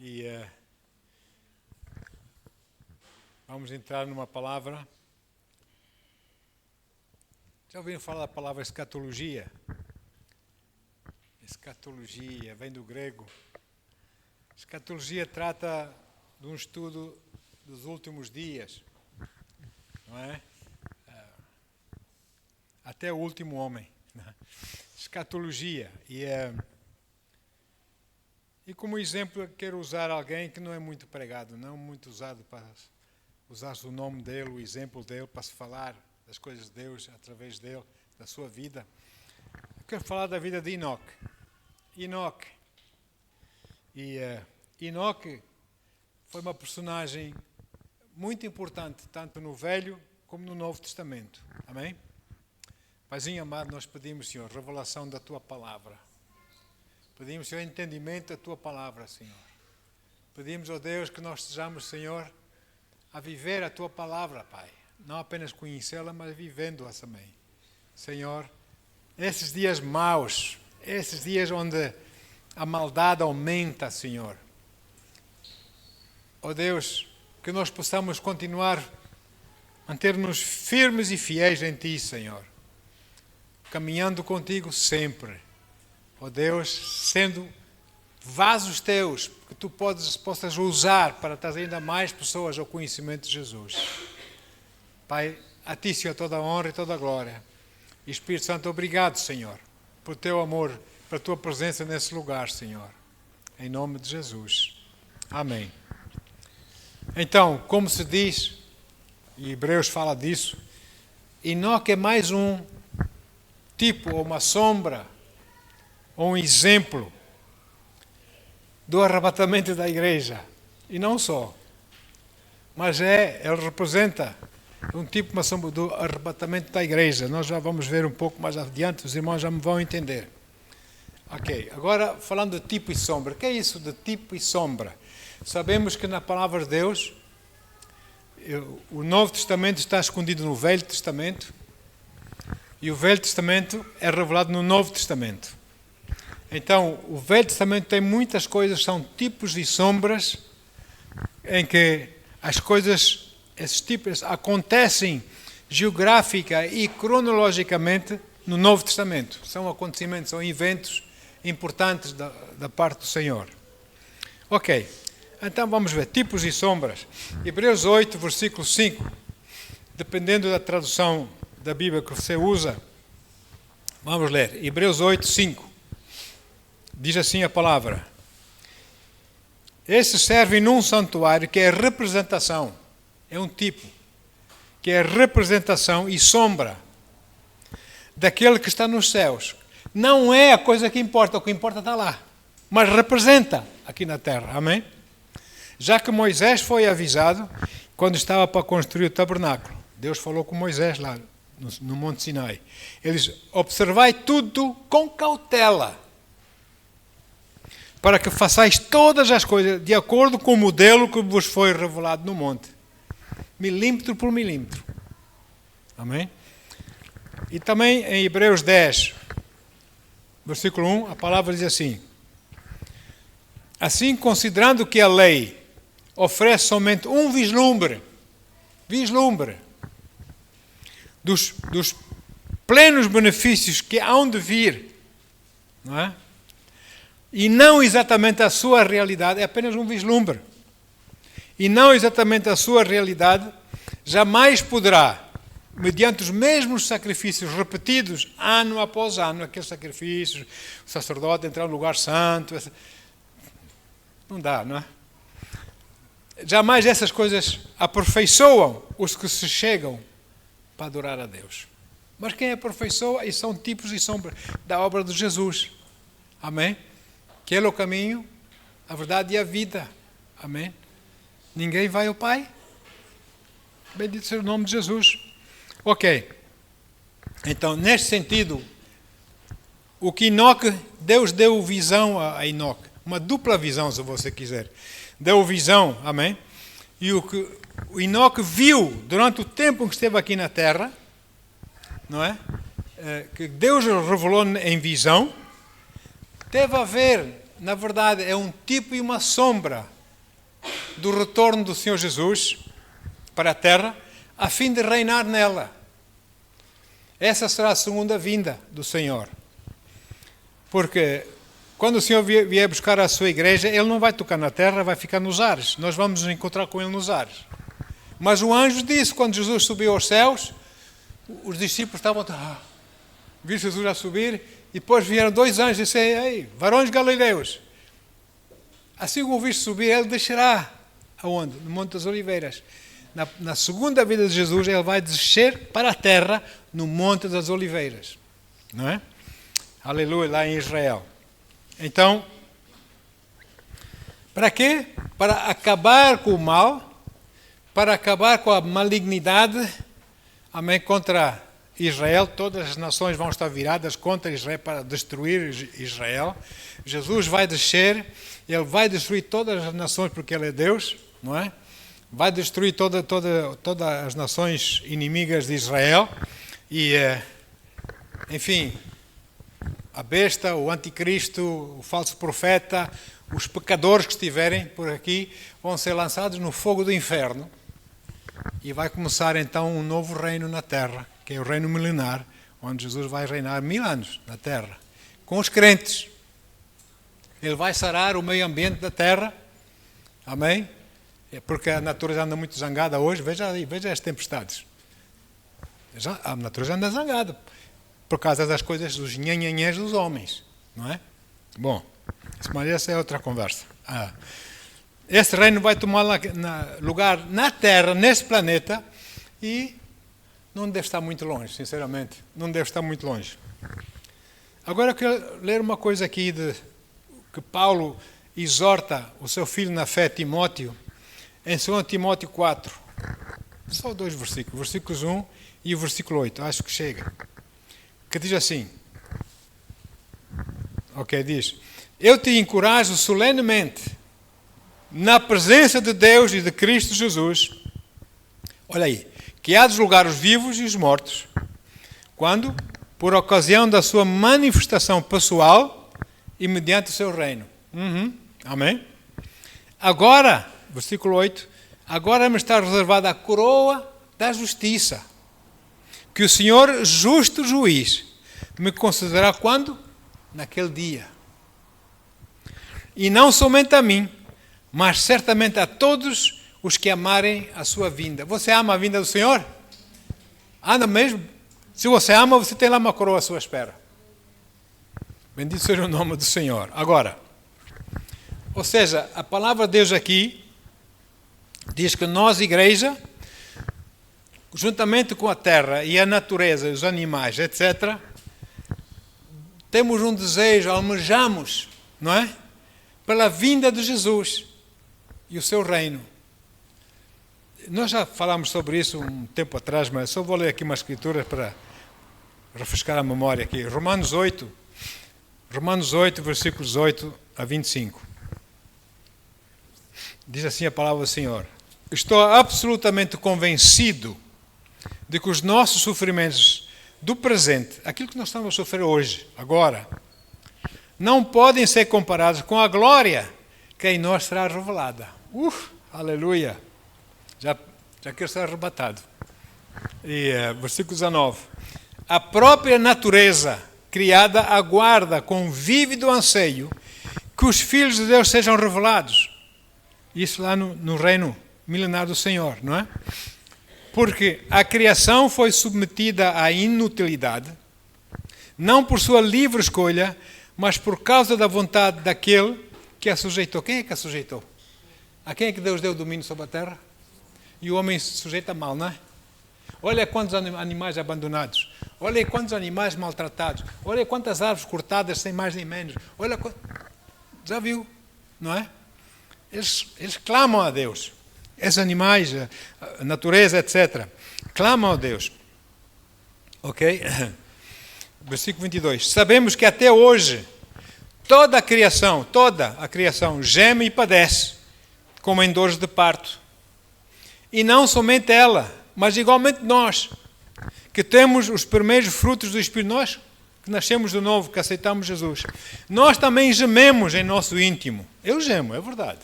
E vamos entrar numa palavra. Já ouviram falar da palavra escatologia? Escatologia vem do grego. Escatologia trata de um estudo dos últimos dias, não é? Até o último homem. Escatologia. E como exemplo, eu quero usar alguém que não é muito pregado, não muito usado para usar-se o nome dele, o exemplo dele, para se falar das coisas de Deus através dele, da sua vida. Eu quero falar da vida de Enoque. Enoque foi uma personagem muito importante, tanto no Velho como no Novo Testamento. Amém? Paizinho amado, nós pedimos, Senhor, revelação da Tua Palavra. Pedimos, Senhor, entendimento da Tua Palavra, Senhor. Pedimos, ó Deus, que nós estejamos, Senhor, a viver a Tua Palavra, Pai. Não apenas conhecê-la, mas vivendo-a também. Senhor, esses dias maus, esses dias onde a maldade aumenta, Senhor. Ó Deus, que nós possamos continuar a manter-nos firmes e fiéis em Ti, Senhor. Caminhando contigo sempre. Ó Deus, sendo vasos Teus, que Tu possas usar para trazer ainda mais pessoas ao conhecimento de Jesus. Pai, a Ti, Senhor, toda a honra e toda a glória. E Espírito Santo, obrigado, Senhor, por Teu amor, pela Tua presença nesse lugar, Senhor. Em nome de Jesus. Amém. Então, como se diz, e Hebreus fala disso, Enoque é mais um tipo ou uma sombra ou um exemplo do arrebatamento da igreja. E não só. Mas ele representa um tipo, uma sombra do arrebatamento da igreja. Nós já vamos ver um pouco mais adiante, os irmãos já me vão entender. Ok, agora falando de tipo e sombra. O que é isso de tipo e sombra? Sabemos que na palavra de Deus, o Novo Testamento está escondido no Velho Testamento e o Velho Testamento é revelado no Novo Testamento. Então, o Velho Testamento tem muitas coisas, são tipos e sombras em que as coisas, esses tipos, acontecem geográfica e cronologicamente no Novo Testamento. São acontecimentos, são eventos importantes da parte do Senhor. Ok, então vamos ver, tipos e sombras. Hebreus 8, versículo 5, dependendo da tradução da Bíblia que você usa, vamos ler, Hebreus 8, 5. Diz assim a palavra: esses servem num santuário que é representação, é um tipo, que é representação e sombra daquele que está nos céus. Não é a coisa que importa, o que importa está lá, mas representa aqui na terra, amém? Já que Moisés foi avisado quando estava para construir o tabernáculo. Deus falou com Moisés lá no Monte Sinai. Ele diz: observai tudo com cautela, para que façais todas as coisas de acordo com o modelo que vos foi revelado no monte. Milímetro por milímetro. Amém? E também em Hebreus 10, versículo 1, a palavra diz assim: assim, considerando que a lei oferece somente um vislumbre dos plenos benefícios que hão de vir, não é? E não exatamente a sua realidade, é apenas um vislumbre. E não exatamente a sua realidade, jamais poderá, mediante os mesmos sacrifícios repetidos, ano após ano, aqueles sacrifícios, o sacerdote entrar no lugar santo, não dá, não é? Jamais essas coisas aperfeiçoam os que se chegam para adorar a Deus. Mas quem aperfeiçoa, e são tipos e sombras da obra de Jesus. Amém? Que Ele é o caminho, a verdade e a vida. Amém? Ninguém vai ao Pai. Bendito seja o nome de Jesus. Ok. Então, neste sentido, o que Enoque, Deus deu visão a Enoque. Uma dupla visão, se você quiser. Deu visão, amém? E o que o Enoque viu durante o tempo em que esteve aqui na terra, não é? Que Deus revelou em visão, teve a ver, na verdade, é um tipo e uma sombra do retorno do Senhor Jesus para a terra, a fim de reinar nela. Essa será a segunda vinda do Senhor. Porque quando o Senhor vier buscar a sua igreja, Ele não vai tocar na terra, vai ficar nos ares. Nós vamos nos encontrar com Ele nos ares. Mas o anjo disse, quando Jesus subiu aos céus, os discípulos estavam... viram Jesus a subir, e depois vieram dois anjos e disseram: ei, varões galileus, assim que o viste subir, Ele descerá. Aonde? No Monte das Oliveiras. Na segunda vida de Jesus, Ele vai descer para a terra no Monte das Oliveiras. Não é? Aleluia, lá em Israel. Então, para quê? Para acabar com o mal, para acabar com a malignidade, amém, contra Israel. Todas as nações vão estar viradas contra Israel para destruir Israel. Jesus vai descer, Ele vai destruir todas as nações porque Ele é Deus, não é? Vai destruir todas as nações inimigas de Israel e, enfim, a besta, o anticristo, o falso profeta, os pecadores que estiverem por aqui vão ser lançados no fogo do inferno e vai começar então um novo reino na terra, que é o reino milenar, onde Jesus vai reinar 1000 anos na terra, com os crentes. Ele vai sarar o meio ambiente da terra, amém? Porque a natureza anda muito zangada hoje, veja as tempestades. A natureza anda zangada por causa das coisas, dos nhanhanhãs dos homens, não é? Bom, mas essa é outra conversa. Esse reino vai tomar lugar na Terra, nesse planeta, e não deve estar muito longe, sinceramente. Não deve estar muito longe. Agora eu quero ler uma coisa aqui que Paulo exorta o seu filho na fé, Timóteo, em 2 Timóteo 4. Só 2 versículos, versículos 1 e o versículo 8, acho que chega. Que diz assim, diz: eu te encorajo solenemente, na presença de Deus e de Cristo Jesus, olha aí, que há de julgar os vivos e os mortos, quando? Por ocasião da sua manifestação pessoal e mediante o seu reino. Amém? Agora, versículo 8, agora me está reservada a coroa da justiça, que o Senhor, justo juiz, me concederá quando? Naquele dia. E não somente a mim, mas certamente a todos os que amarem a sua vinda. Você ama a vinda do Senhor? Anda mesmo? Se você ama, você tem lá uma coroa à sua espera. Bendito seja o nome do Senhor. Agora, ou seja, a palavra de Deus aqui diz que nós, igreja, juntamente com a terra e a natureza, os animais, etc., temos um desejo, almejamos, não é? Pela vinda de Jesus e o seu reino. Nós já falámos sobre isso um tempo atrás, mas só vou ler aqui uma escritura para refrescar a memória aqui. Romanos 8, versículos 8 a 25. Diz assim a palavra do Senhor: estou absolutamente convencido de que os nossos sofrimentos do presente, aquilo que nós estamos a sofrer hoje, agora, não podem ser comparados com a glória que em nós será revelada. Aleluia! Já quero ser arrebatado. E versículo 19. A própria natureza criada aguarda com vívido anseio que os filhos de Deus sejam revelados. Isso lá no reino milenar do Senhor, não é? Porque a criação foi submetida à inutilidade, não por sua livre escolha, mas por causa da vontade daquele que a sujeitou. Quem é que a sujeitou? A quem é que Deus deu o domínio sobre a terra? E o homem se sujeita mal, não é? Olha quantos animais abandonados. Olha quantos animais maltratados. Olha quantas árvores cortadas sem mais nem menos. Olha, já viu, não é? Eles clamam a Deus. Esses animais, a natureza, etc. Clamam a Deus. Ok? Versículo 22. Sabemos que até hoje toda a criação geme e padece, como em dores de parto. E não somente ela, mas igualmente nós, que temos os primeiros frutos do Espírito, nós que nascemos de novo, que aceitamos Jesus, nós também gememos em nosso íntimo. Eu gemo, é verdade.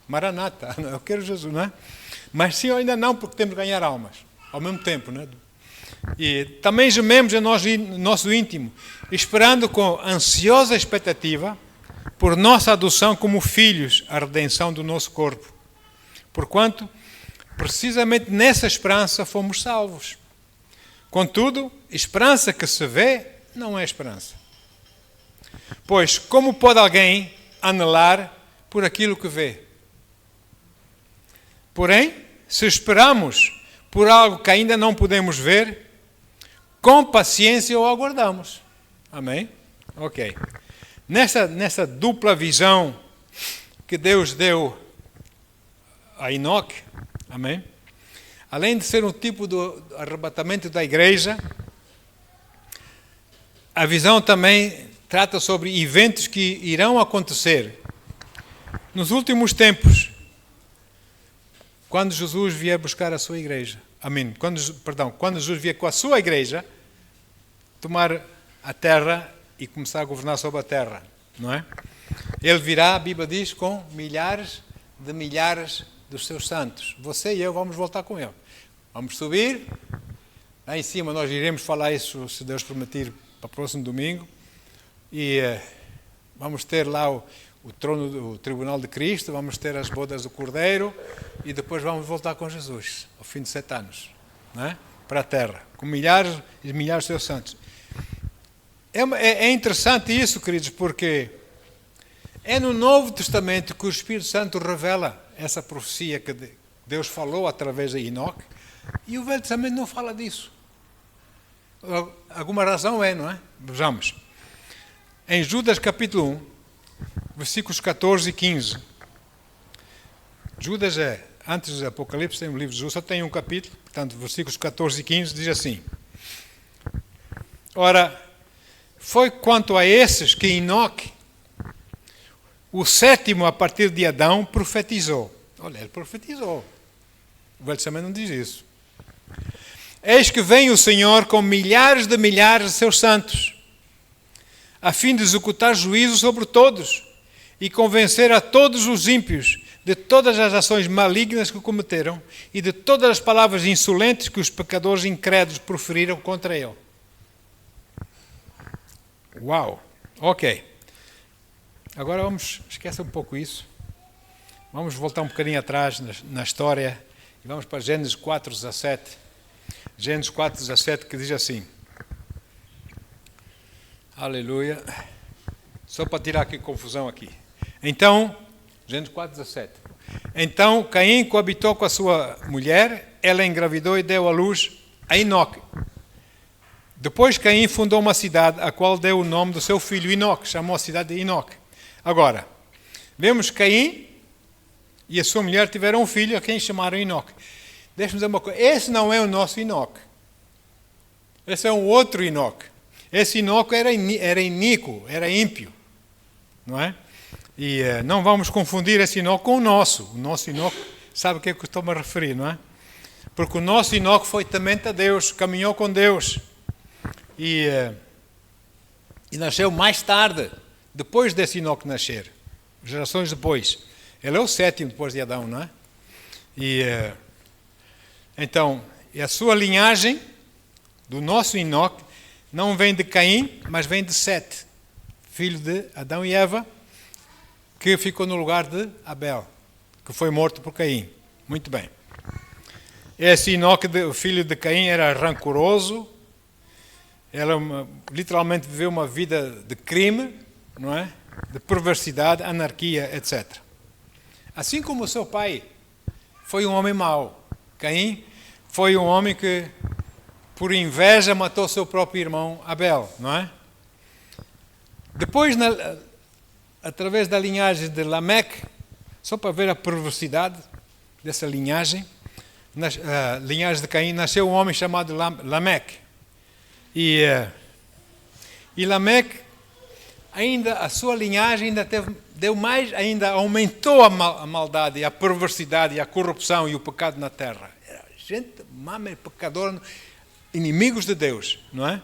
Maranata, eu quero Jesus, não é? Mas sim, ainda não, porque temos de ganhar almas, ao mesmo tempo, não é? E também gememos em nosso íntimo, esperando com ansiosa expectativa por nossa adoção como filhos, a redenção do nosso corpo. Porquanto, precisamente nessa esperança fomos salvos. Contudo, esperança que se vê não é esperança. Pois, como pode alguém anelar por aquilo que vê? Porém, se esperamos por algo que ainda não podemos ver, com paciência o aguardamos. Amém? Ok. Nessa dupla visão que Deus deu a Enoque, amém? Além de ser um tipo do arrebatamento da igreja, a visão também trata sobre eventos que irão acontecer nos últimos tempos, quando Jesus vier buscar a sua igreja. Amém. Quando Jesus vier com a sua igreja, tomar a terra e começar a governar sobre a terra, não é? Ele virá, a Bíblia diz, com milhares de milhares dos seus santos. Você e eu vamos voltar com ele. Vamos subir, lá em cima nós iremos falar isso, se Deus permitir, para o próximo domingo, e vamos ter lá o trono do Tribunal de Cristo, vamos ter as bodas do Cordeiro, e depois vamos voltar com Jesus, ao fim de 7 anos, não é? Para a terra, com milhares e milhares de seus santos. É interessante isso, queridos, porque é no Novo Testamento que o Espírito Santo revela essa profecia que Deus falou através de Enoque, e o Velho Testamento não fala disso. Alguma razão é, não é? Vejamos. Em Judas capítulo 1, versículos 14 e 15. Judas antes do Apocalipse, tem um livro de Judas, só tem um capítulo, portanto, versículos 14 e 15, diz assim: Ora, foi quanto a esses que Enoque, o sétimo a partir de Adão, profetizou. Olha, ele profetizou. O Velho Testamento não diz isso. Eis que vem o Senhor com milhares de seus santos, a fim de executar juízo sobre todos e convencer a todos os ímpios de todas as ações malignas que cometeram e de todas as palavras insolentes que os pecadores incrédulos proferiram contra ele. Uau! Ok. Agora esquece um pouco isso. Vamos voltar um bocadinho atrás na história e vamos para Gênesis 4:17. Gênesis 4:17, que diz assim. Aleluia. Só para tirar aqui confusão aqui. Então, Gênesis 4:17. Então Caim coabitou com a sua mulher, ela engravidou e deu à luz a Enoque. Depois Caim fundou uma cidade, a qual deu o nome do seu filho Enoque, chamou a cidade de Enoque. Agora, vemos Caim e a sua mulher tiveram um filho a quem chamaram Enoque. Deixa-me dizer uma coisa, esse não é o nosso Enoque. Esse é um outro Enoque. Esse Enoque era iníquo, era ímpio, não é? E não vamos confundir esse Enoque com o nosso. O nosso Enoque, sabe o que é que eu estou-me a referir, não é? Porque o nosso Enoque foi temente a Deus, caminhou com Deus. E nasceu mais tarde, depois desse Enoque nascer, gerações depois. Ele é o sétimo depois de Adão, não é? Então, a sua linhagem do nosso Enoque não vem de Caim, mas vem de Sete, filho de Adão e Eva, que ficou no lugar de Abel, que foi morto por Caim. Muito bem. Esse Enoque, o filho de Caim, era rancoroso, literalmente viveu uma vida de crime, não é? De perversidade, anarquia, etc. Assim como o seu pai foi um homem mau. Caim foi um homem que, por inveja, matou seu próprio irmão Abel, não é? Depois, através da linhagem de Lameque, só para ver a perversidade dessa linhagem, na linhagem de Caim, nasceu um homem chamado Lameque. E Lameque, ainda a sua linhagem ainda aumentou a maldade, a perversidade, a corrupção e o pecado na terra. Era gente mama, pecadora, inimigos de Deus, não é?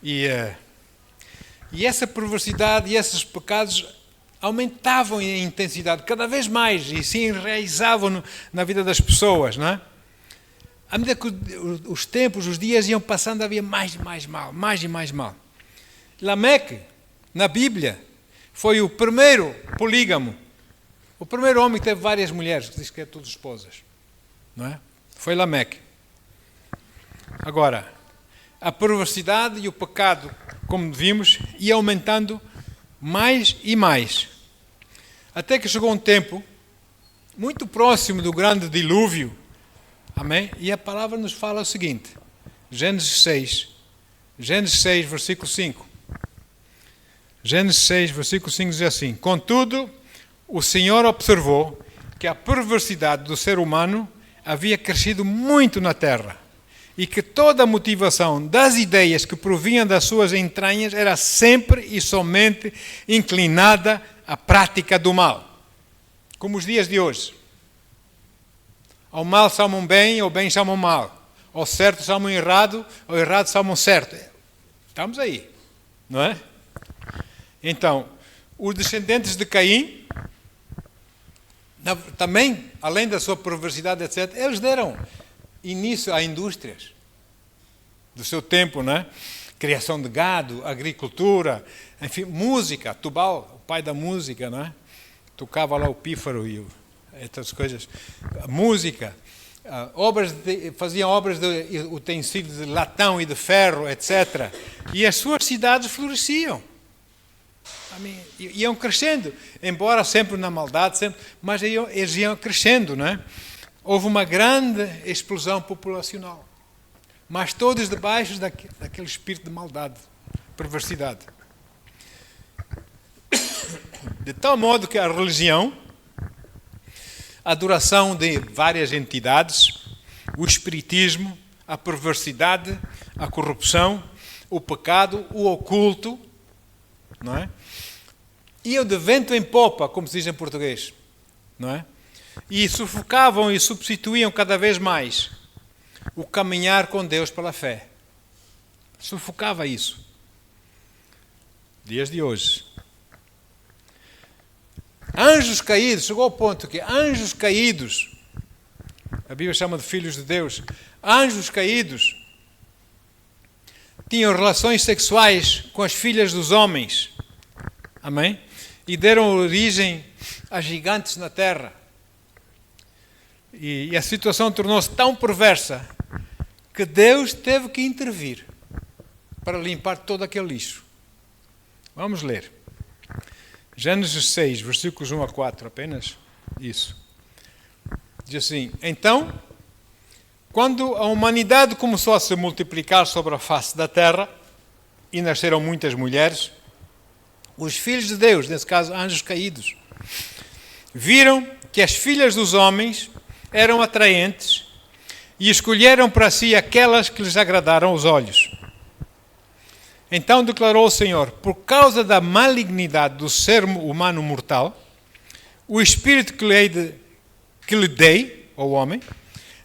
E essa perversidade e esses pecados aumentavam em intensidade cada vez mais e se enraizavam na vida das pessoas, não é? À medida que os tempos, os dias iam passando, havia mais e mais mal, mais e mais mal. Lameque, na Bíblia, foi o primeiro polígamo, o primeiro homem que teve várias mulheres, que diz que é tudo esposas, não é? Foi Lameque. Agora, a perversidade e o pecado, como vimos, ia aumentando mais e mais. Até que chegou um tempo muito próximo do grande dilúvio. Amém? E a palavra nos fala o seguinte, Gênesis 6, versículo 5. Gênesis 6, versículo 5 diz assim: Contudo, o Senhor observou que a perversidade do ser humano havia crescido muito na terra e que toda a motivação das ideias que provinham das suas entranhas era sempre e somente inclinada à prática do mal. Como os dias de hoje. Ao mal chamam bem, ao bem chamam mal. Ao certo chamam errado, ao errado chamam certo. Estamos aí, não é? Então, os descendentes de Caim, também, além da sua perversidade, etc., eles deram início a indústrias do seu tempo, né? Criação de gado, agricultura, enfim, música. Tubal, o pai da música, né? Tocava lá o pífaro e essas coisas. Música, faziam obras de utensílios de latão e de ferro, etc. E as suas cidades floresciam. Iam crescendo, embora sempre na maldade, mas eles iam crescendo, não é? Houve uma grande explosão populacional, mas todos debaixo daquele espírito de maldade, perversidade. De tal modo que a religião, a adoração de várias entidades, o espiritismo, a perversidade, a corrupção, o pecado, o oculto, não é? Iam de vento em popa, como se diz em português, não é? E sufocavam e substituíam cada vez mais o caminhar com Deus pela fé. Sufocava isso. Dias de hoje. Anjos caídos, chegou ao ponto que anjos caídos, a Bíblia chama de filhos de Deus, anjos caídos tinham relações sexuais com as filhas dos homens. Amém? E deram origem a gigantes na terra. E a situação tornou-se tão perversa que Deus teve que intervir para limpar todo aquele lixo. Vamos ler. Gênesis 6, versículos 1 a 4, apenas isso. Diz assim: Então, quando a humanidade começou a se multiplicar sobre a face da terra, e nasceram muitas mulheres, os filhos de Deus, nesse caso anjos caídos, viram que as filhas dos homens eram atraentes e escolheram para si aquelas que lhes agradaram aos olhos. Então declarou o Senhor: por causa da malignidade do ser humano mortal, o espírito que lhe dei, ao homem,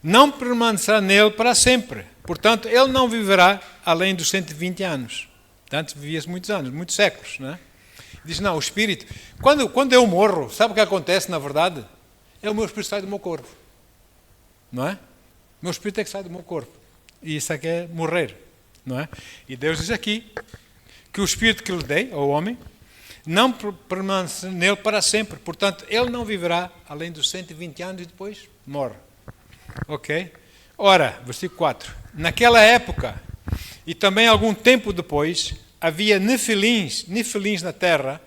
não permanecerá nele para sempre. Portanto, ele não viverá além dos 120 anos. Portanto, vivia-se muitos anos, muitos séculos, não é? Diz, não, o espírito, quando eu morro, sabe o que acontece na verdade? É o meu espírito sai do meu corpo. Não é? O meu espírito é que sai do meu corpo. E isso é que é morrer. Não é? E Deus diz aqui que o espírito que lhe dei ao homem não permanece nele para sempre. Portanto, ele não viverá além dos 120 anos e depois morre. Ok? Ora, versículo 4. Naquela época, e também algum tempo depois, havia nefilins na terra,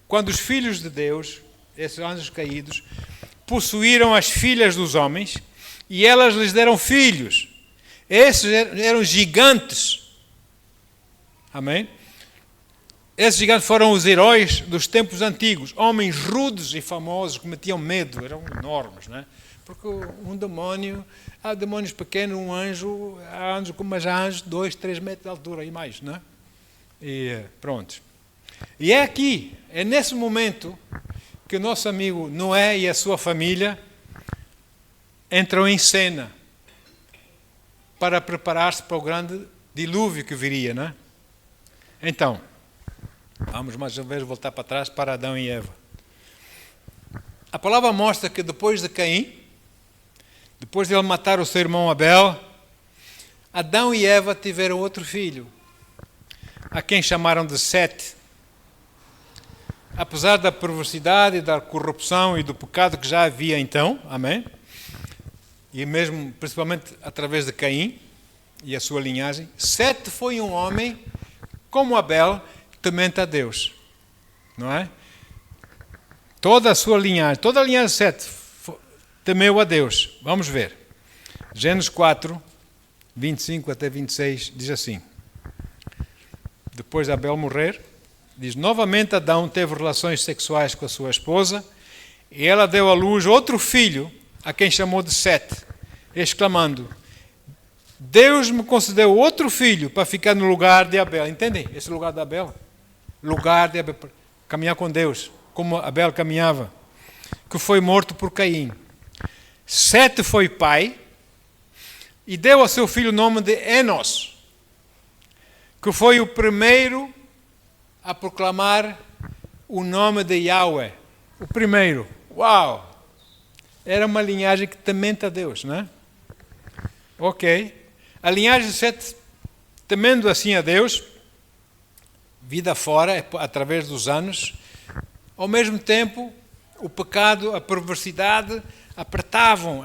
quando os filhos de Deus, esses anjos caídos, possuíram as filhas dos homens, e elas lhes deram filhos. Esses eram gigantes. Amém? Esses gigantes foram os heróis dos tempos antigos, homens rudes e famosos que metiam medo, eram enormes, não é? Porque um demónio, há demónios pequenos, um anjo, mas há anjos de 2, 3 metros de altura e mais, não é? E pronto. E é aqui, é nesse momento que o nosso amigo Noé e a sua família entram em cena para preparar-se para o grande dilúvio que viria, não é? Então, vamos mais uma vez voltar para trás para Adão e Eva. A palavra mostra que depois de Caim, depois de ele matar o seu irmão Abel, Adão e Eva tiveram outro filho, a quem chamaram de Sete. Apesar da perversidade, da corrupção e do pecado que já havia então, amém? E mesmo, principalmente, através de Caim e a sua linhagem, Sete foi um homem, como Abel, temente a Deus, não é? Toda a sua linhagem, toda a linhagem de Sete temeu a Deus. Vamos ver. Gênesis 4, 25 até 26, diz assim. Depois de Abel morrer, diz, novamente Adão teve relações sexuais com a sua esposa e ela deu à luz outro filho, a quem chamou de Sete, exclamando, Deus me concedeu outro filho para ficar no lugar de Abel. Entendem? Esse lugar de Abel? Lugar de Abel, caminhar com Deus, como Abel caminhava, que foi morto por Caim. Sete foi pai e deu ao seu filho o nome de Enos, que foi o primeiro a proclamar o nome de Yahweh. O primeiro. Uau! Era uma linhagem que temente a Deus, não é? Ok. A linhagem de Sete, temendo assim a Deus, vida fora, através dos anos, ao mesmo tempo, o pecado, a perversidade,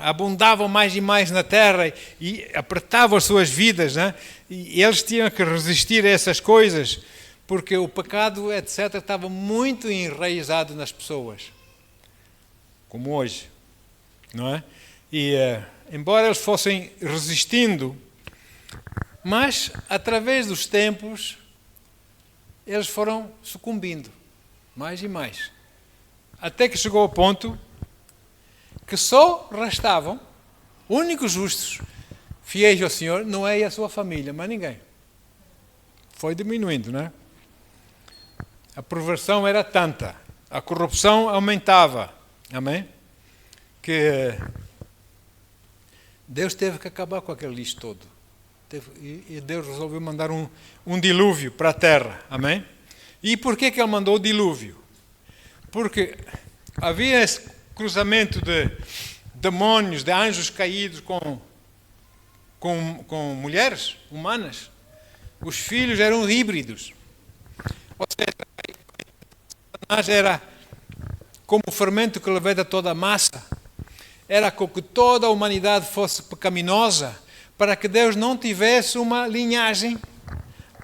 abundavam mais e mais na terra e apertavam as suas vidas, né? E eles tinham que resistir a essas coisas, porque o pecado, etc., estava muito enraizado nas pessoas, como hoje, não é? E, embora eles fossem resistindo, mas, através dos tempos, eles foram sucumbindo, mais e mais, até que chegou ao ponto que só restavam, únicos justos, fiéis ao Senhor, Noé e a sua família, mas ninguém. Foi diminuindo, não é? A perversão era tanta, a corrupção aumentava, amém? Que Deus teve que acabar com aquele lixo todo. E Deus resolveu mandar um dilúvio para a terra, amém? E por que Ele mandou o dilúvio? Porque havia esse cruzamento de demônios, de anjos caídos com mulheres humanas. Os filhos eram híbridos. Ou seja, Satanás era como o fermento que leveda toda a massa. Era com que toda a humanidade fosse pecaminosa, para que Deus não tivesse uma linhagem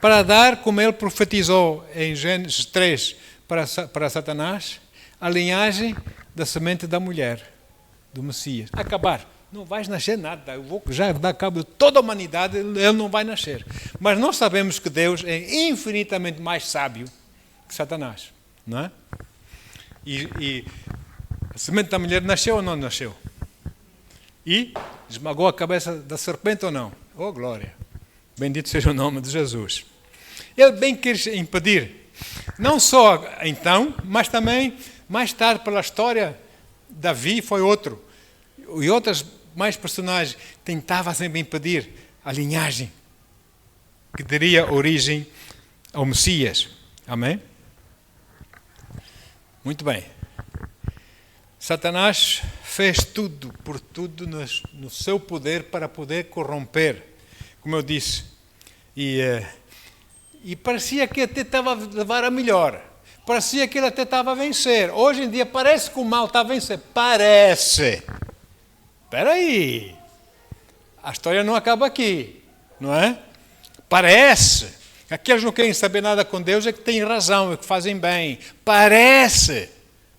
para dar, como ele profetizou em Gênesis 3 para Satanás, a linhagem da semente da mulher, do Messias. Acabar. Não vais nascer nada. Eu vou já dar cabo de toda a humanidade, ele não vai nascer. Mas nós sabemos que Deus é infinitamente mais sábio que Satanás. Não é? E a semente da mulher nasceu ou não nasceu? E esmagou a cabeça da serpente ou não? Oh, glória! Bendito seja o nome de Jesus. Ele bem quis impedir, não só então, mas também mais tarde pela história, Davi foi outro. E outras mais personagens tentavam sempre impedir a linhagem que daria origem ao Messias. Amém? Muito bem. Satanás fez tudo, por tudo no seu poder para poder corromper, como eu disse. E parecia que até estava a levar a melhor. Parecia que ele até estava a vencer. Hoje em dia parece que o mal está a vencer. Parece. Espera aí. A história não acaba aqui, não é? Parece. Aqueles que não querem saber nada com Deus é que têm razão, é que fazem bem. Parece.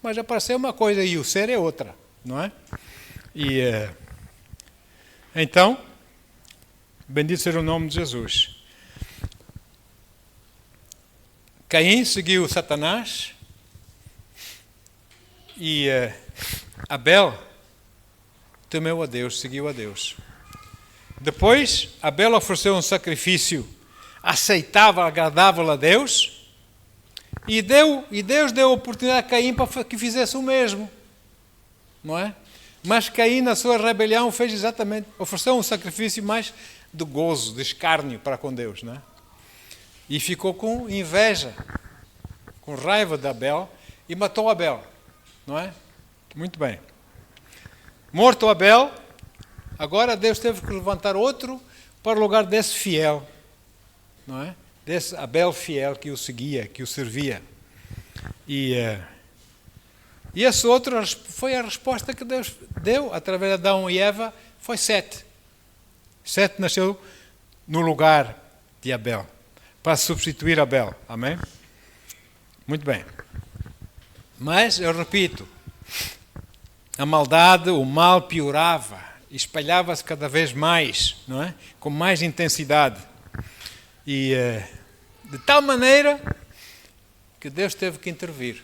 Mas já pareceu uma coisa e o ser é outra, não é? Então, bendito seja o nome de Jesus. Caim seguiu Satanás e Abel temeu a Deus, seguiu a Deus. Depois, Abel ofereceu um sacrifício aceitável, agradável a Deus, e Deus deu a oportunidade a Caim para que fizesse o mesmo, não é? Mas Caim, na sua rebelião, fez exatamente, ofereceu um sacrifício mais de gozo, de escárnio para com Deus, não é? E ficou com inveja, com raiva de Abel, e matou Abel, não é? Muito bem. Morto Abel, agora Deus teve que levantar outro para o lugar desse fiel, não é? Desse Abel fiel que o seguia, que o servia. E esse outro foi a resposta que Deus deu através de Adão e Eva, foi Sete. Sete nasceu no lugar de Abel, para substituir Abel. Amém? Muito bem. Mas, eu repito, a maldade, o mal piorava, espalhava-se cada vez mais, não é? Com mais intensidade. E de tal maneira que Deus teve que intervir,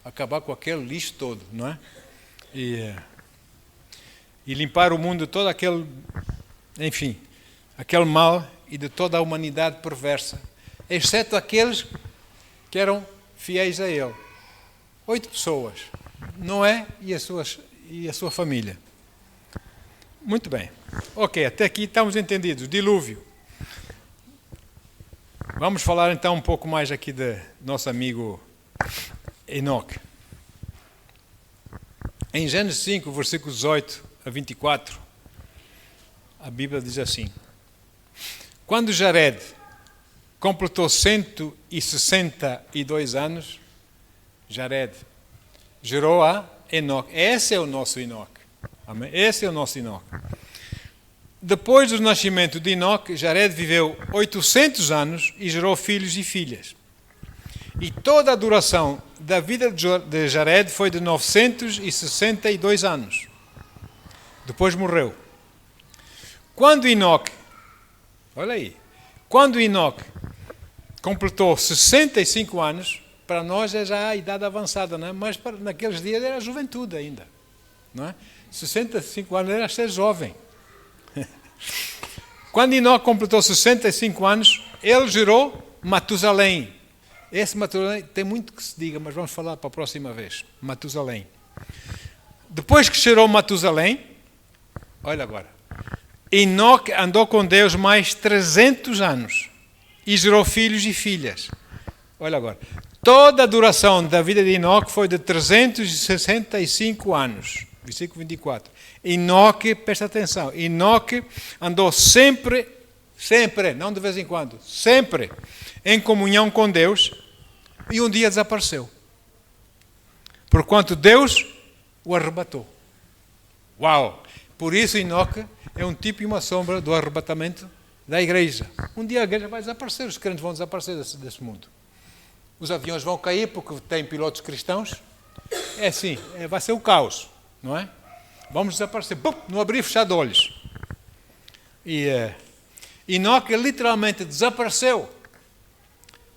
acabar com aquele lixo todo, não é? E limpar o mundo, todo aquele, enfim, aquele mal e de toda a humanidade perversa, exceto aqueles que eram fiéis a Ele. 8 pessoas, Noé e a sua família. Muito bem. Ok, até aqui estamos entendidos. Dilúvio. Vamos falar então um pouco mais aqui de nosso amigo Enoque. Em Gênesis 5, versículos 18 a 24, a Bíblia diz assim: quando Jared completou 162 anos, Jared gerou a Enoque. Esse é o nosso Enoque. Amém? Esse é o nosso Enoque. Depois do nascimento de Enoque, Jared viveu 800 anos e gerou filhos e filhas. E toda a duração da vida de Jared foi de 962 anos. Depois morreu. Quando Enoque completou 65 anos, para nós é já a idade avançada, não é? Mas naqueles dias era a juventude ainda, não é? 65 anos era ser jovem. Quando Enoque completou 65 anos, ele gerou Matusalém. Esse Matusalém tem muito que se diga, mas vamos falar para a próxima vez. Matusalém. Depois que gerou Matusalém, olha agora, Enoque andou com Deus mais 300 anos e gerou filhos e filhas. Olha agora, toda a duração da vida de Enoque foi de 365 anos. Versículo 24. Enoque, presta atenção, Enoque andou sempre, não de vez em quando, sempre em comunhão com Deus e um dia desapareceu. Porquanto Deus o arrebatou. Uau! Por isso Enoque é um tipo e uma sombra do arrebatamento da igreja. Um dia a igreja vai desaparecer, os crentes vão desaparecer desse mundo. Os aviões vão cair porque tem pilotos cristãos. É assim, vai ser o caos, não é? Vamos desaparecer, no abrir e fechar de olhos. E Enoque literalmente desapareceu,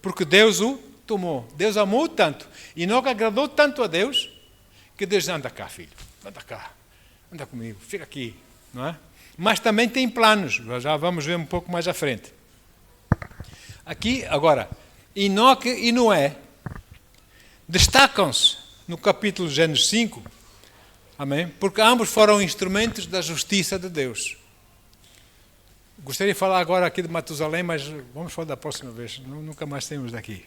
porque Deus o tomou. Deus amou tanto, Enoque agradou tanto a Deus, que Deus anda cá, filho, anda cá, anda comigo, fica aqui, não é? Mas também tem planos, já vamos ver um pouco mais à frente. Aqui, agora, Enoque e Noé destacam-se no capítulo Gênesis 5, amém? Porque ambos foram instrumentos da justiça de Deus. Gostaria de falar agora aqui de Matusalém, mas vamos falar da próxima vez, nunca mais temos daqui.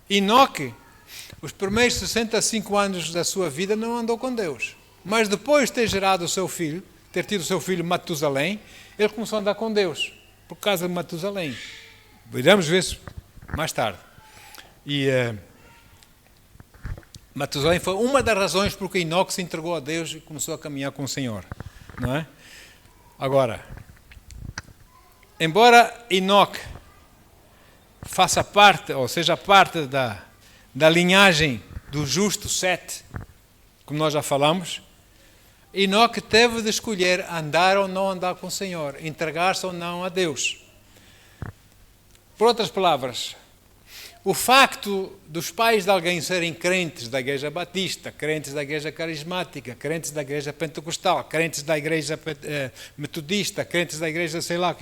Enoque, os primeiros 65 anos da sua vida não andou com Deus, mas depois de ter gerado o seu filho, ter tido o seu filho Matusalém, ele começou a andar com Deus, por causa de Matusalém. Iremos ver isso mais tarde. E Matusalém foi uma das razões por que Enoque se entregou a Deus e começou a caminhar com o Senhor, não é? Agora, embora Enoque faça parte, ou seja parte da linhagem do justo Sete, como nós já falamos, Enoque teve de escolher andar ou não andar com o Senhor, entregar-se ou não a Deus. Por outras palavras, o facto dos pais de alguém serem crentes da igreja batista, crentes da igreja carismática, crentes da igreja pentecostal, crentes da igreja metodista, crentes da igreja sei lá,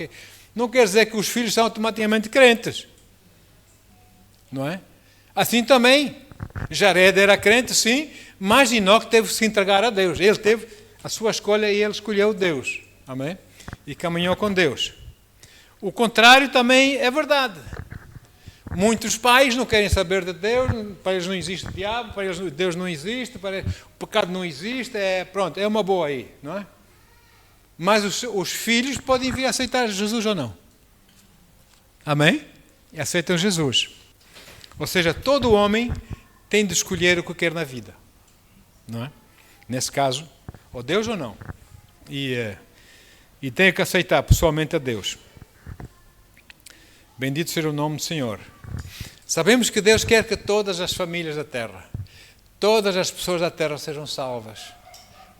não quer dizer que os filhos são automaticamente crentes. Não é? Assim também, Jared era crente, sim, mas Enoque teve que se entregar a Deus. Ele teve a sua escolha e ele escolheu Deus. Amém? E caminhou com Deus. O contrário também é verdade. Muitos pais não querem saber de Deus, para eles não existe diabo, para eles Deus não existe, para eles, o pecado não existe, pronto, é uma boa aí, não é? Mas os filhos podem vir aceitar Jesus ou não. Amém? E aceitam Jesus. Ou seja, todo homem tem de escolher o que quer na vida, não é? Nesse caso, ou Deus ou não. E tem que aceitar pessoalmente a Deus. Bendito seja o nome do Senhor. Sabemos que Deus quer que todas as famílias da terra, todas as pessoas da terra sejam salvas.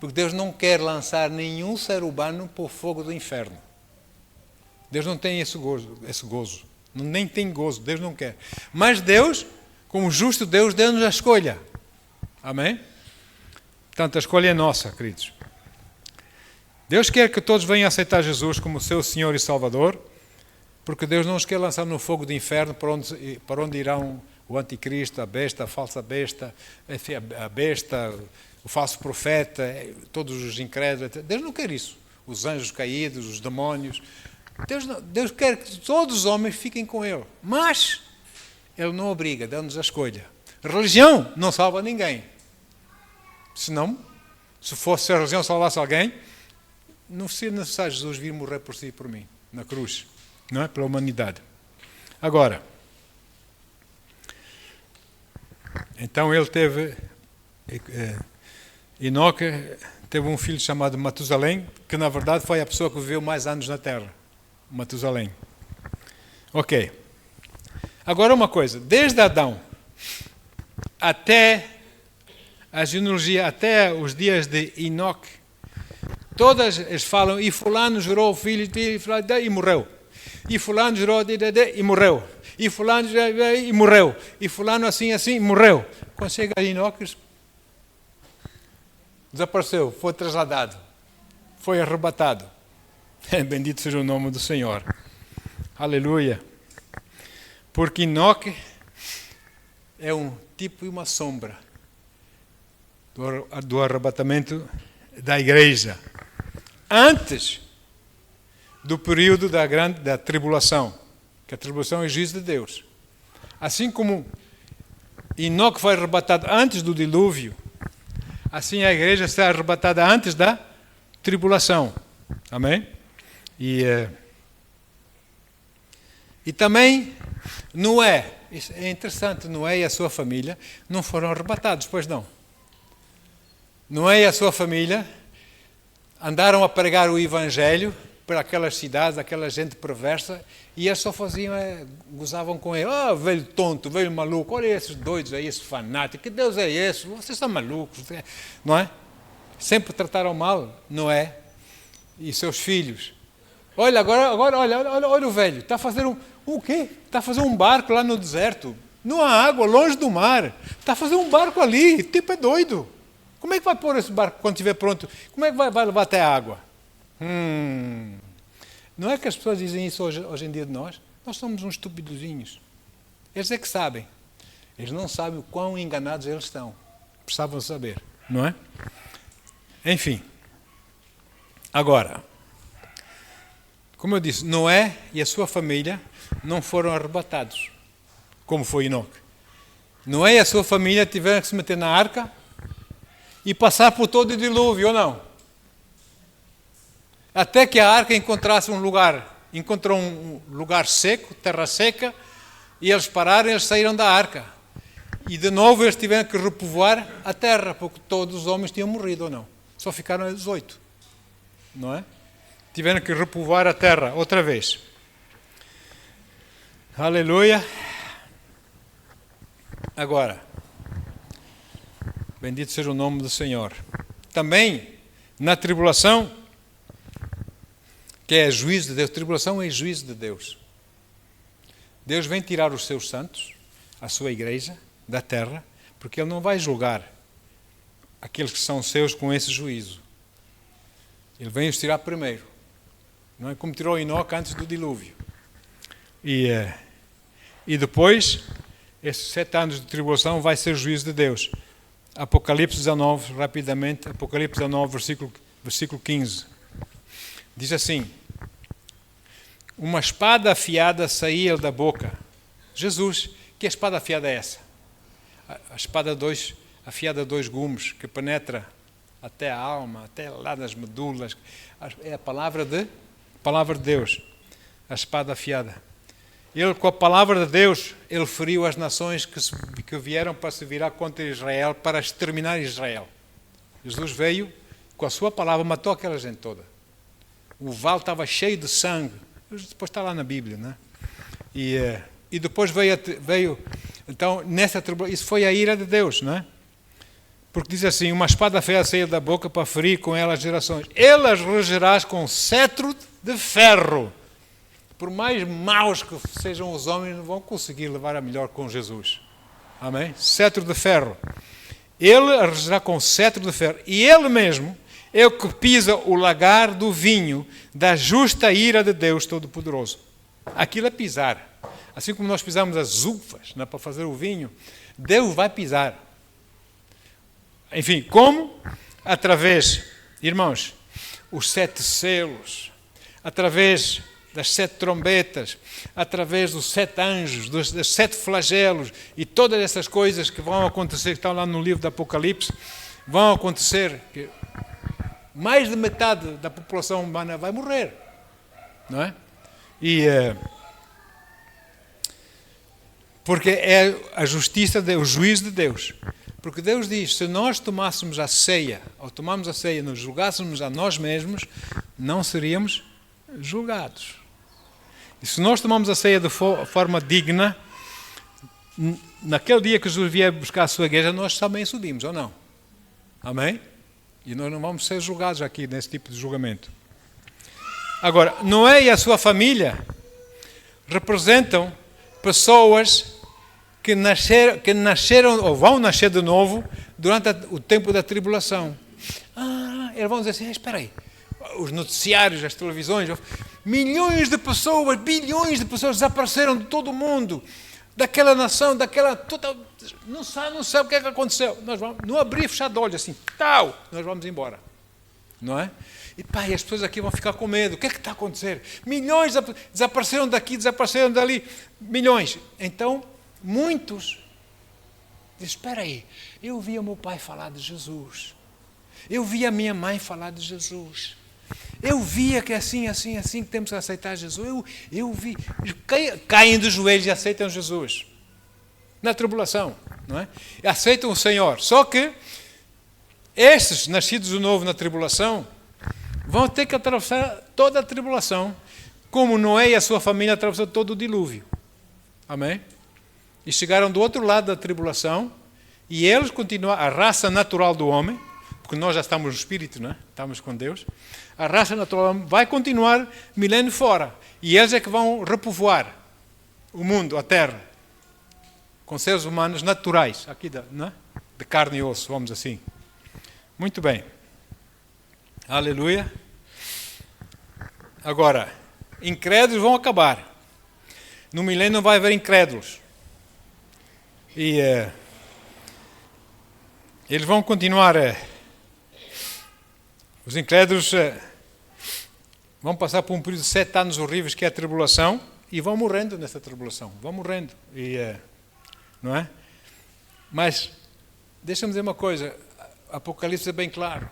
Porque Deus não quer lançar nenhum ser humano para o fogo do inferno. Deus não tem esse gozo. Nem tem gozo, Deus não quer. Mas Deus, como justo Deus, deu-nos a escolha. Amém? Portanto, a escolha é nossa, queridos. Deus quer que todos venham aceitar Jesus como seu Senhor e Salvador, porque Deus não os quer lançar no fogo do inferno para onde irão o anticristo, a besta, a falsa besta, a besta, o falso profeta, todos os incrédulos. Deus não quer isso. Os anjos caídos, os demónios. Deus quer que todos os homens fiquem com Ele. Mas Ele não obriga, dá-nos a escolha. A religião não salva ninguém. Senão, se a religião salvasse alguém, não seria necessário Jesus vir morrer por si e por mim, na cruz. Não é? Pela humanidade. Agora, então ele teve, Enoque teve um filho chamado Matusalém, que na verdade foi a pessoa que viveu mais anos na terra. Matusalém. Ok. Agora uma coisa, desde Adão até a genealogia, até os dias de Enoque, todas eles falam, e fulano gerou o filho e morreu. E fulano gerou e morreu. E fulano e morreu. E fulano assim e morreu. Quando chega a Enoque, desapareceu, foi trasladado, foi arrebatado. Bendito seja o nome do Senhor. Aleluia. Porque Enoque é um tipo e uma sombra do arrebatamento da igreja. Antes do período da tribulação, que a tribulação é o juízo de Deus. Assim como Enoque foi arrebatado antes do dilúvio, assim a igreja será arrebatada antes da tribulação. Amém? E também Noé, isso é interessante, Noé e a sua família não foram arrebatados, pois não. Noé e a sua família andaram a pregar o Evangelho para aquelas cidades, aquela gente perversa, e eles só faziam, gozavam com ele. Oh, velho tonto, velho maluco, olha esses doidos aí, esse fanático, que Deus é esse? Vocês são malucos, não é? Sempre trataram mal Noé e seus filhos. Olha, agora olha o velho, está a fazer o quê? Está a fazer um barco lá no deserto, não há água, longe do mar, está a fazer um barco ali, tipo é doido. Como é que vai pôr esse barco quando estiver pronto? Como é que vai levar até a água? Não é que as pessoas dizem isso hoje em dia de nós? Nós somos uns estupidozinhos. Eles é que sabem. Eles não sabem o quão enganados eles estão. Precisavam saber, não é? Enfim. Agora, como eu disse, Noé e a sua família não foram arrebatados, como foi Enoque. Noé e a sua família tiveram que se meter na arca e passar por todo o dilúvio, ou não? Até que a arca encontrou um lugar seco, terra seca, e eles pararam e eles saíram da arca. E de novo eles tiveram que repovoar a terra, porque todos os homens tinham morrido, ou não? Só ficaram 18, não é? Tiveram que repovoar a terra outra vez. Aleluia. Agora, bendito seja o nome do Senhor. Também, na tribulação, que é juízo de Deus, tribulação é juízo de Deus. Deus vem tirar os seus santos, a sua igreja, da terra, porque Ele não vai julgar aqueles que são seus com esse juízo. Ele vem os tirar primeiro. Não é como tirou Enoque antes do dilúvio. E depois, esses 7 anos de tribulação vai ser o juízo de Deus. Apocalipse 19, rapidamente, Apocalipse 19, versículo 15. Diz assim: uma espada afiada saía da boca. Jesus. Que espada afiada é essa? A espada afiada a 2 gumes, que penetra até a alma, até lá nas medulas. É a palavra de Deus, a espada afiada. Ele, com a palavra de Deus, ele feriu as nações que vieram para se virar contra Israel, para exterminar Israel. Jesus veio, com a sua palavra, matou aquela gente toda. O vale estava cheio de sangue. Depois está lá na Bíblia, né? E depois veio, então, nessa tribulação, isso foi a ira de Deus, não é? Porque diz assim, uma espada feia saía da boca para ferir com ela as gerações. Elas regerás com cetro de ferro. Por mais maus que sejam os homens, não vão conseguir levar a melhor com Jesus. Amém? Cetro de ferro. Ele a regerá com cetro de ferro. E ele mesmo é o que pisa o lagar do vinho da justa ira de Deus Todo-Poderoso. Aquilo é pisar. Assim como nós pisamos as uvas, né, para fazer o vinho, Deus vai pisar. Enfim, como? Através, irmãos, os 7 selos, através das 7 trombetas, através dos 7 anjos, dos 7 flagelos e todas essas coisas que vão acontecer, que estão lá no livro do Apocalipse, vão acontecer, que mais de metade da população humana vai morrer, não é? Porque é a justiça, o juízo de Deus. Porque Deus diz, se nós tomássemos a ceia, ou tomamos a ceia, nos julgássemos a nós mesmos, não seríamos julgados. E se nós tomamos a ceia de forma digna, naquele dia que Jesus vier buscar a sua igreja, nós também subimos, ou não? Amém? E nós não vamos ser julgados aqui nesse tipo de julgamento. Agora, Noé e a sua família representam pessoas que nasceram ou vão nascer de novo durante o tempo da tribulação. Eles vão dizer assim, espera aí, os noticiários, as televisões, milhões de pessoas, bilhões de pessoas desapareceram de todo o mundo, daquela nação, não sabe o que é que aconteceu. Nós vamos, não abrir e fechar de olhos assim, nós vamos embora. Não é? E as pessoas aqui vão ficar com medo. O que é que está a acontecer? Milhões desapareceram daqui, desapareceram dali. Milhões. Então, muitos dizem, espera aí, eu vi o meu pai falar de Jesus. Eu vi a minha mãe falar de Jesus. Eu via que assim que temos que aceitar Jesus. Eu vi. Caem dos joelhos e aceitam Jesus. Na tribulação, não é? E aceitam o Senhor. Só que esses nascidos de novo na tribulação vão ter que atravessar toda a tribulação, como Noé e a sua família atravessaram todo o dilúvio. Amém? E chegaram do outro lado da tribulação, e eles continuaram, a raça natural do homem, porque nós já estamos no Espírito, não é? Estamos com Deus, a raça natural do homem vai continuar milênio fora, e eles é que vão repovoar o mundo, a terra, com seres humanos naturais, aqui não é? De carne e osso, vamos assim. Muito bem. Aleluia. Agora, incrédulos vão acabar. No milênio não vai haver incrédulos. E eles vão continuar. Os incrédulos vão passar por um período de 7 anos horríveis, que é a tribulação, e vão morrendo nessa tribulação. Vão morrendo. Não é? Mas, deixa-me dizer uma coisa. Apocalipse é bem claro.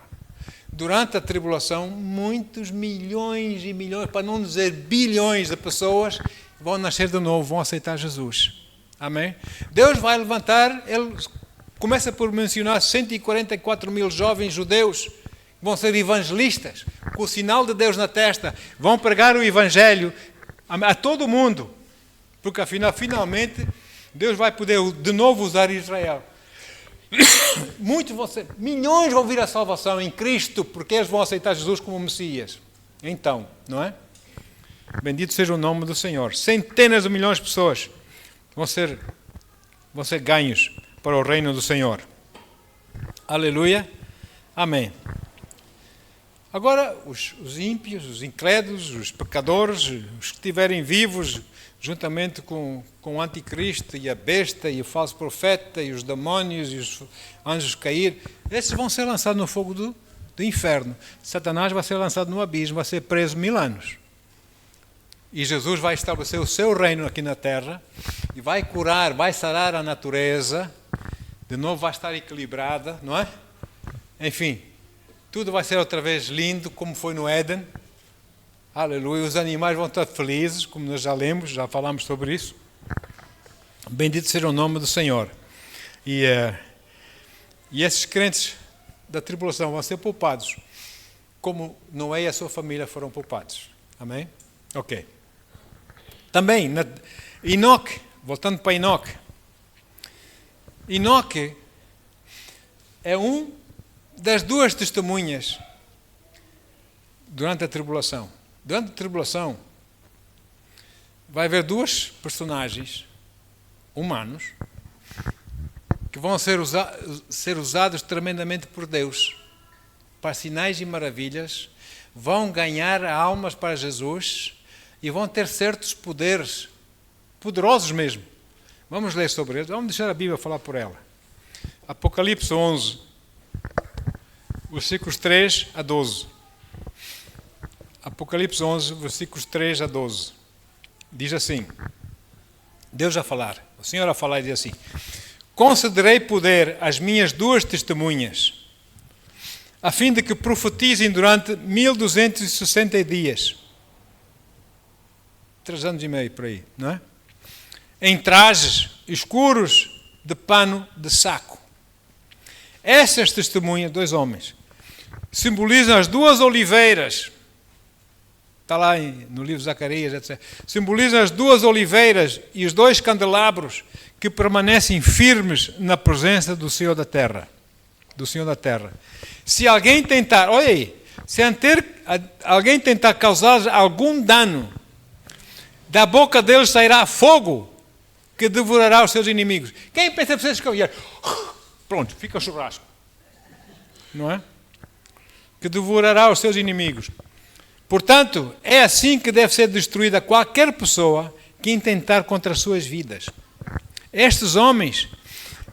Durante a tribulação, muitos milhões e milhões, para não dizer bilhões de pessoas, vão nascer de novo, vão aceitar Jesus. Amém? Deus vai levantar, ele começa por mencionar 144 mil jovens judeus que vão ser evangelistas, com o sinal de Deus na testa, vão pregar o evangelho a todo mundo, porque afinal, finalmente, Deus vai poder de novo usar Israel. Milhões vão vir à salvação em Cristo, porque eles vão aceitar Jesus como Messias. Então, não é? Bendito seja o nome do Senhor. Centenas de milhões de pessoas vão ser ganhos para o reino do Senhor. Aleluia. Amém. Agora, os ímpios, os incrédulos, os pecadores, os que estiverem vivos, juntamente com o anticristo e a besta e o falso profeta e os demónios e os anjos cair, esses vão ser lançados no fogo do inferno. Satanás vai ser lançado no abismo, vai ser preso 1000 anos. E Jesus vai estabelecer o seu reino aqui na terra e vai curar, vai sarar a natureza, de novo vai estar equilibrada, não é? Enfim, tudo vai ser outra vez lindo, como foi no Éden. Aleluia, os animais vão estar felizes, como nós já lemos, já falamos sobre isso. Bendito seja o nome do Senhor. E esses crentes da tribulação vão ser poupados, como Noé e a sua família foram poupados. Amém? Ok. Também, Enoque, voltando para Enoque. Enoque é das duas testemunhas durante a tribulação. Durante a tribulação, vai haver duas personagens humanos que vão ser usados tremendamente por Deus para sinais e maravilhas, vão ganhar almas para Jesus e vão ter certos poderes, poderosos mesmo. Vamos ler sobre eles, vamos deixar a Bíblia falar por ela. Apocalipse 11, versículos 3 a 12. Apocalipse 11, versículos 3 a 12. Diz assim, Deus a falar, o Senhor a falar e diz assim: concederei poder às minhas duas testemunhas, a fim de que profetizem durante 1260 dias. 3 anos e meio por aí, não é? Em trajes escuros de pano de saco. Essas testemunhas, 2 homens, simbolizam as duas oliveiras. Está lá no livro de Zacarias, etc. Simbolizam as duas oliveiras e os 2 candelabros que permanecem firmes na presença do Senhor da terra. Do Senhor da terra. Se alguém tentar, olha aí, se alguém tentar causar algum dano, da boca deles sairá fogo que devorará os seus inimigos. Quem pensa que vocês escolher? Pronto, fica o churrasco. Não é? Que devorará os seus inimigos. Portanto, é assim que deve ser destruída qualquer pessoa que intentar contra as suas vidas. Estes homens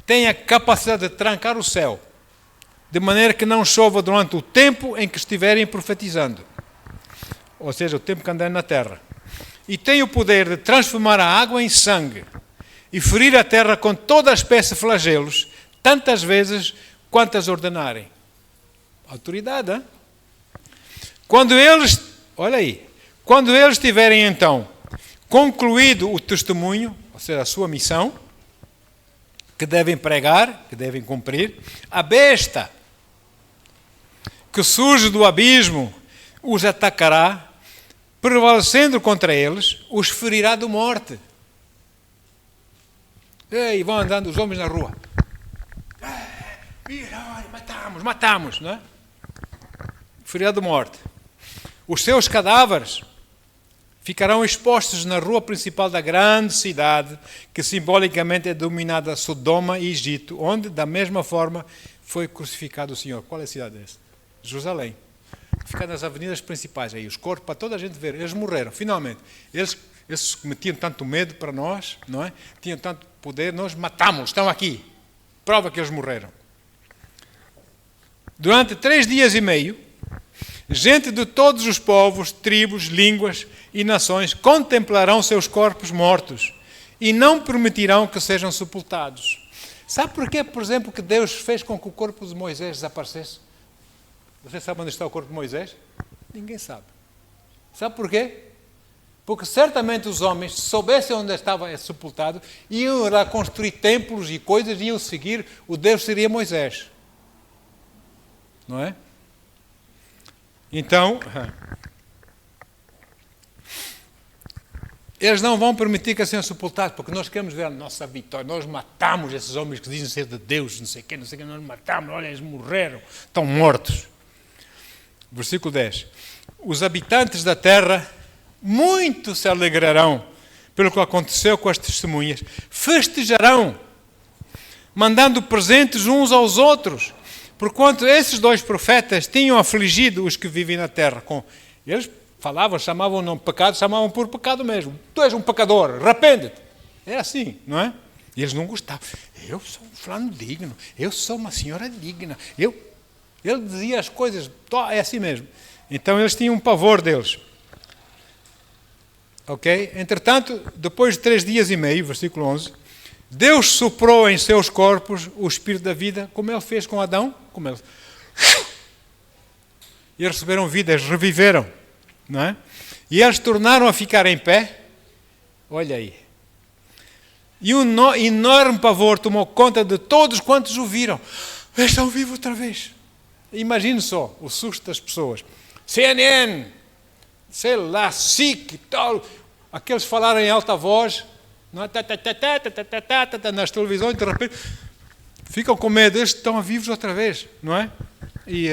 têm a capacidade de trancar o céu, de maneira que não chova durante o tempo em que estiverem profetizando. Ou seja, o tempo que andarem na terra. E têm o poder de transformar a água em sangue e ferir a terra com toda a espécie de flagelos, tantas vezes quantas ordenarem. Autoridade, hein? Quando eles tiverem então concluído o testemunho, ou seja, a sua missão, que devem pregar, que devem cumprir, a besta que surge do abismo os atacará, prevalecendo contra eles, os ferirá de morte. E vão andando os homens na rua. Matamos, não é? Ferirá de morte. Os seus cadáveres ficarão expostos na rua principal da grande cidade, que simbolicamente é denominada Sodoma e Egito, onde, da mesma forma, foi crucificado o Senhor. Qual é a cidade dessa? Jerusalém. Fica nas avenidas principais, aí os corpos, para toda a gente ver. Eles morreram, finalmente. Eles metiam tanto medo para nós, não é? Tinham tanto poder, nós matamos, estão aqui. Prova que eles morreram. Durante 3 dias e meio, gente de todos os povos, tribos, línguas e nações contemplarão seus corpos mortos e não permitirão que sejam sepultados. Sabe porquê, por exemplo, que Deus fez com que o corpo de Moisés desaparecesse? Você sabe onde está o corpo de Moisés? Ninguém sabe. Sabe porquê? Porque certamente os homens, se soubessem onde estava sepultado, iam lá construir templos e coisas, iam seguir, o Deus seria Moisés. Não é? Então, eles não vão permitir que sejam sepultados, porque nós queremos ver a nossa vitória. Nós matamos esses homens que dizem ser de Deus, não sei o quê, nós matamos, olha, eles morreram, estão mortos. Versículo 10. Os habitantes da terra muito se alegrarão pelo que aconteceu com as testemunhas, festejarão, mandando presentes uns aos outros, porquanto esses 2 profetas tinham afligido os que vivem na terra. Eles falavam, chamavam não pecado, chamavam por pecado mesmo. Tu és um pecador, arrepende-te. É assim, não é? E eles não gostavam. Eu sou um fulano digno, eu sou uma senhora digna. Ele dizia as coisas, é assim mesmo. Então eles tinham um pavor deles. Ok? Entretanto, depois de 3 dias e meio, versículo 11, Deus soprou em seus corpos o Espírito da vida, como Ele fez com Adão. E eles receberam vida, eles reviveram. Não é? E eles tornaram a ficar em pé. Olha aí. E um enorme pavor tomou conta de todos quantos o viram. Eles estão vivos outra vez. Imagine só o susto das pessoas. CNN, sei lá, SIC e tal. Aqueles falaram em alta voz, não é? Nas televisões, de repente, ficam com medo. Eles estão vivos outra vez, não é? E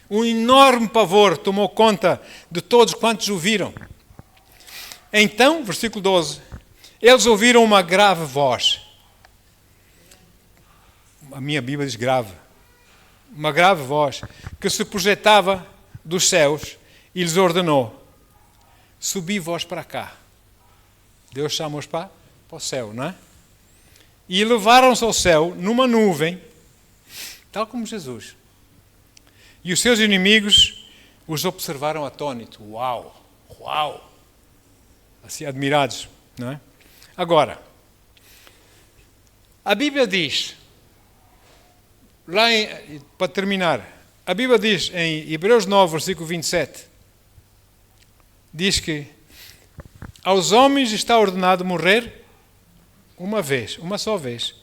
um enorme pavor tomou conta de todos quantos o viram. Então, versículo 12, eles ouviram uma grave voz. A minha Bíblia diz grave. Uma grave voz que se projetava dos céus e lhes ordenou: subi vós para cá. Deus chama-os para o céu, não é? E levaram-se ao céu numa nuvem, tal como Jesus. E os seus inimigos os observaram atônitos. Uau! Uau! Assim, admirados, não é? Agora, a Bíblia diz, para terminar, a Bíblia diz em Hebreus 9, versículo 27, diz que aos homens está ordenado morrer uma vez, uma só vez,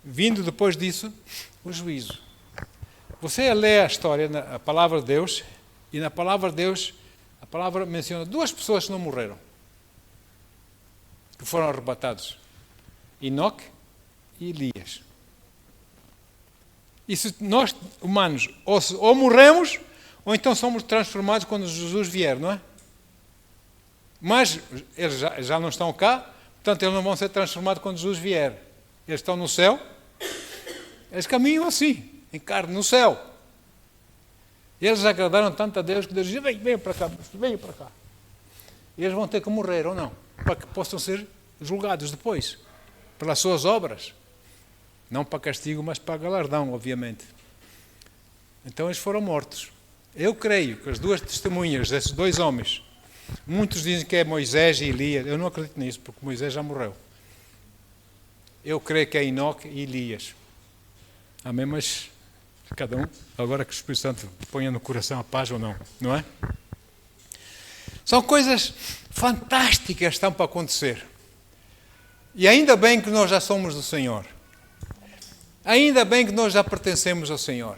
vindo depois disso o juízo. Você lê a história, a palavra de Deus, e na palavra de Deus, a palavra menciona 2 pessoas que não morreram, que foram arrebatados: Enoque e Elias. E se nós, humanos, ou morremos, ou então somos transformados quando Jesus vier, não é? Mas eles já não estão cá, portanto eles não vão ser transformados quando Jesus vier. Eles estão no céu, eles caminham assim, em carne, no céu. Eles agradaram tanto a Deus que Deus diz: venha para cá, venha para cá. E eles vão ter que morrer, ou não? Para que possam ser julgados depois, pelas suas obras. Não para castigo, mas para galardão, obviamente. Então eles foram mortos. Eu creio que as 2 testemunhas desses 2 homens, muitos dizem que é Moisés e Elias. Eu não acredito nisso, porque Moisés já morreu. Eu creio que é Enoque e Elias. Amém? Mas cada um, agora que o Espírito Santo ponha no coração a paz ou não, não é? São coisas fantásticas que estão para acontecer. E ainda bem que nós já somos do Senhor. Ainda bem que nós já pertencemos ao Senhor.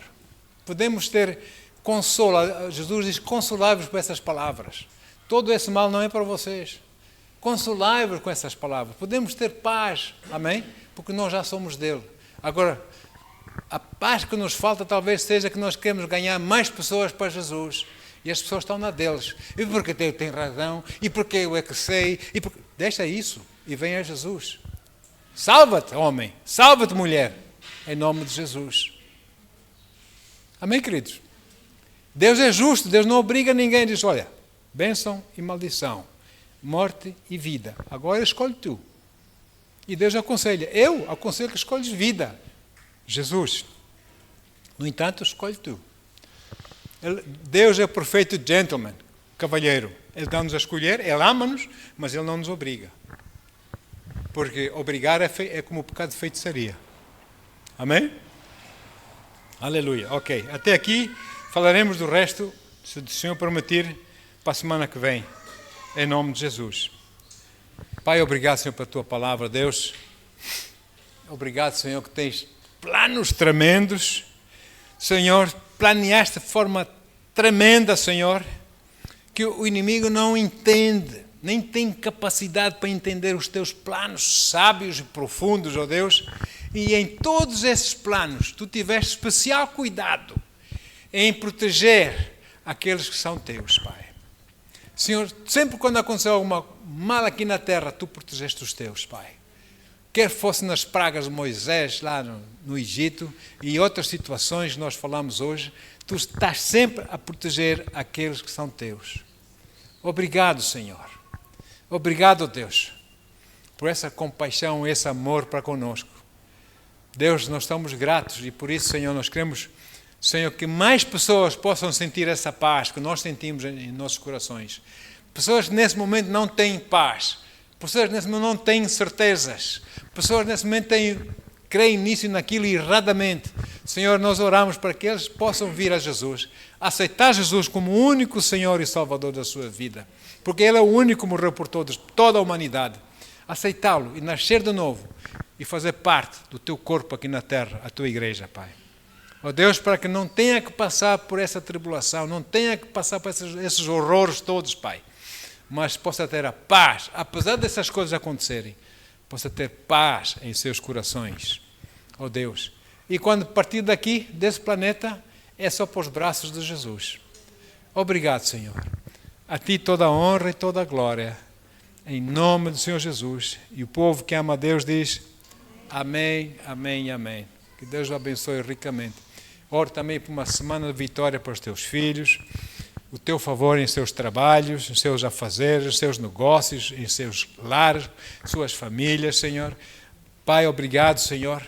Podemos ter consolo. Jesus diz: consolai-vos com essas palavras. Todo esse mal não é para vocês. Consolai-vos com essas palavras. Podemos ter paz, amém? Porque nós já somos dele. Agora, a paz que nos falta talvez seja que nós queremos ganhar mais pessoas para Jesus. E as pessoas estão na deles. E porque eu tenho razão, e porque eu é que sei, e porque... Deixa isso e vem a Jesus. Salva-te, homem. Salva-te, mulher. Em nome de Jesus. Amém, queridos? Deus é justo. Deus não obriga ninguém. Diz: olha, bênção e maldição, morte e vida. Agora escolhe tu. E Deus aconselha. Eu aconselho que escolhes vida. Jesus. No entanto, escolhe tu. Deus é o perfeito gentleman, cavalheiro. Ele dá-nos a escolher, Ele ama-nos, mas Ele não nos obriga. Porque obrigar é como o pecado de feitiçaria. Amém? Aleluia. Ok. Até aqui falaremos do resto, se o Senhor permitir, para a semana que vem. Em nome de Jesus. Pai, obrigado, Senhor, pela Tua palavra, Deus. Obrigado, Senhor, que tens planos tremendos. Senhor, planeaste de forma tremenda, Senhor, que o inimigo não entende, nem tem capacidade para entender os Teus planos sábios e profundos, ó Deus. E em todos esses planos, Tu tiveste especial cuidado em proteger aqueles que são Teus, Pai. Senhor, sempre quando aconteceu alguma mal aqui na terra, Tu protegeste os Teus, Pai. Quer fosse nas pragas de Moisés, lá no Egito, e outras situações que nós falamos hoje, Tu estás sempre a proteger aqueles que são Teus. Obrigado, Senhor. Obrigado, Deus, por essa compaixão, esse amor para conosco. Deus, nós estamos gratos e por isso, Senhor, nós queremos, Senhor, que mais pessoas possam sentir essa paz que nós sentimos em nossos corações. Pessoas que nesse momento não têm paz. Pessoas que nesse momento não têm certezas. Pessoas que nesse momento creem nisso e naquilo erradamente. Senhor, nós oramos para que eles possam vir a Jesus, aceitar Jesus como o único Senhor e Salvador da sua vida. Porque Ele é o único que morreu por todos, toda a humanidade. Aceitá-lo e nascer de novo e fazer parte do teu corpo aqui na terra, a tua igreja, Pai. Ó Deus, para que não tenha que passar por essa tribulação, não tenha que passar por esses horrores todos, Pai. Mas possa ter a paz, apesar dessas coisas acontecerem, possa ter paz em seus corações, ó Deus. E quando partir daqui, desse planeta, é só para os braços de Jesus. Obrigado, Senhor. A Ti toda a honra e toda a glória, em nome do Senhor Jesus. E o povo que ama a Deus diz, amém, amém, amém. Que Deus o abençoe ricamente. Oro também por uma semana de vitória para os teus filhos, o teu favor em seus trabalhos, em seus afazeres, em seus negócios, em seus lares, suas famílias, Senhor. Pai, obrigado, Senhor,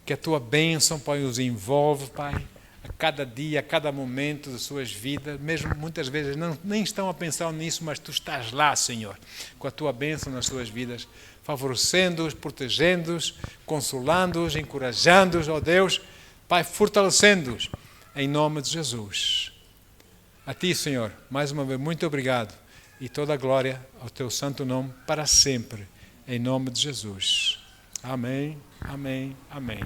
que a tua bênção, Pai, os envolve, Pai, a cada dia, a cada momento de suas vidas, mesmo muitas vezes nem estão a pensar nisso, mas tu estás lá, Senhor, com a tua bênção nas suas vidas, favorecendo-os, protegendo-os, consolando-os, encorajando-os, ó Deus, Pai, fortalecendo-os, em nome de Jesus. A Ti, Senhor, mais uma vez, muito obrigado e toda a glória ao Teu santo nome para sempre, em nome de Jesus. Amém, amém, amém.